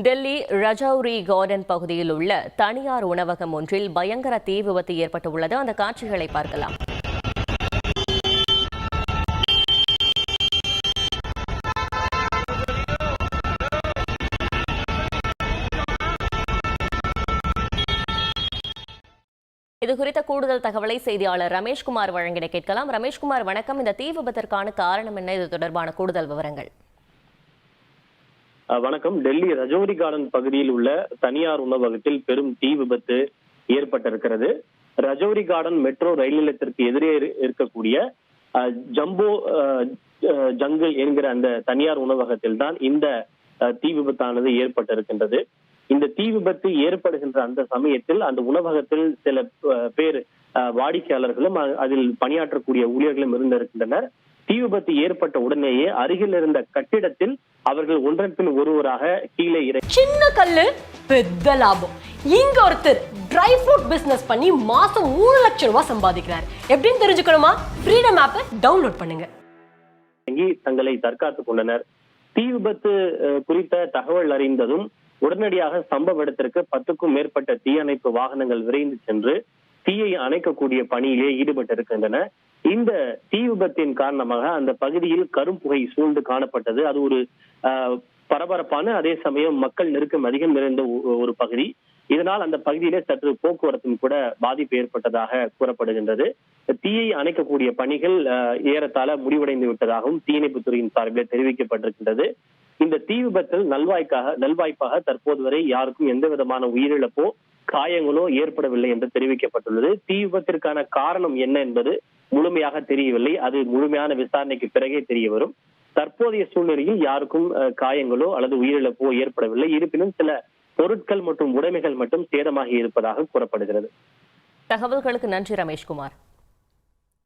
Delhi Rajouri garden பகுதியில் உள்ள தனியார் உணவகம் ஒன்றில் பயங்கர தீ விபத்து ஏற்பட்டுள்ளது. அந்த காட்சிகளை பார்க்கலாம். இது குறித்த கூடுதல் தகவலை செய்தியாளர் ரமேஷ்குமார் வழங்கிட கேட்கலாம். ரமேஷ்குமார், வணக்கம். இந்த தீ விபத்திற்கான காரணம் என்ன? இது தொடர்பான கூடுதல் விவரங்கள். வணக்கம். டெல்லி ரஜௌரி கார்டன் பகுதியில் உள்ள தனியார் உணவகத்தில் பெரும் தீ விபத்து ஏற்பட்டிருக்கிறது. ரஜௌரி கார்டன் மெட்ரோ ரயில் நிலையத்திற்கு எதிரே இருக்கக்கூடிய ஜம்போ ஜங்கிள் என்கிற அந்த தனியார் உணவகத்தில் தான் இந்த தீ விபத்தானது ஏற்பட்டிருக்கின்றது. இந்த தீ விபத்து ஏற்படுகின்ற அந்த சமயத்தில் அந்த உணவகத்தில் சில பேர் வாடிக்கையாளர்களும் அதில் பணியாற்றக்கூடிய ஊழியர்களும் இருந்திருக்கின்றனர். தீ விபத்து ஏற்பட்ட உடனேயே அருகில் இருந்த கட்டிடத்தில் அவர்கள் ஒன்றன் பின் ஒருவராக கீழே சின்ன கல்லு பெரிய லாபம். இங்க ஒருத்தர் ட்ரை ஃப்ரூட் பிசினஸ் பண்ணி மாசம் 3 லட்சம் ரூபாய் சம்பாதிக்கிறார். எப்படின்னு தெரிஞ்சுக்கணுமா? ஃப்ரீடம் ஆப்பை டவுன்லோட் பண்ணுங்க. தங்களை தற்காத்துக் கொண்டனர். தீ விபத்து குறித்த தகவல் அறிந்ததும் உடனடியாக சம்பவ இடத்திற்கு 10க்கும் மேற்பட்ட தீயணைப்பு வாகனங்கள் விரைந்து சென்று தீயை அணைக்கக்கூடிய பணியிலே ஈடுபட்டிருக்கின்றன. இந்த தீ விபத்தின் காரணமாக அந்த பகுதியில் கரும்புகை சூழ்ந்து காணப்பட்டது. அது ஒரு பரபரப்பான, அதே சமயம் மக்கள் நெருக்கம் அதிகம் நிறைந்த ஒரு பகுதி. இதனால் அந்த பகுதியிலே சற்று போக்குவரத்தும் கூட பாதிப்பு ஏற்பட்டதாக கூறப்படுகின்றது. தீயை அணைக்கக்கூடிய பணிகள் ஏறத்தாழ முடிவடைந்து விட்டதாகவும் தீயணைப்புத் துறையின் சார்பிலே தெரிவிக்கப்பட்டிருக்கின்றது. இந்த தீ விபத்தில் நல்வாய்ப்பாக தற்போது வரை யாருக்கும் எந்த விதமான உயிரிழப்போ காயங்களோ ஏற்படவில்லை என்று தெரிவிக்கப்பட்டுள்ளது. தீ விபத்திற்கான காரணம் என்ன என்பது முழுமையாக தெரியவில்லை. அது முழுமையான விசாரணைக்கு பிறகே தெரிய வரும். தற்போதைய சூழ்நிலையில் யாருக்கும் காயங்களோ அல்லது உயிரிழப்போ ஏற்படவில்லை. இருப்பினும் சில பொருட்கள் மற்றும் உடைமைகள் மட்டும் சேதமாகி இருப்பதாக கூறப்படுகிறது. தகவல்களுக்கு நன்றி ரமேஷ்குமார்.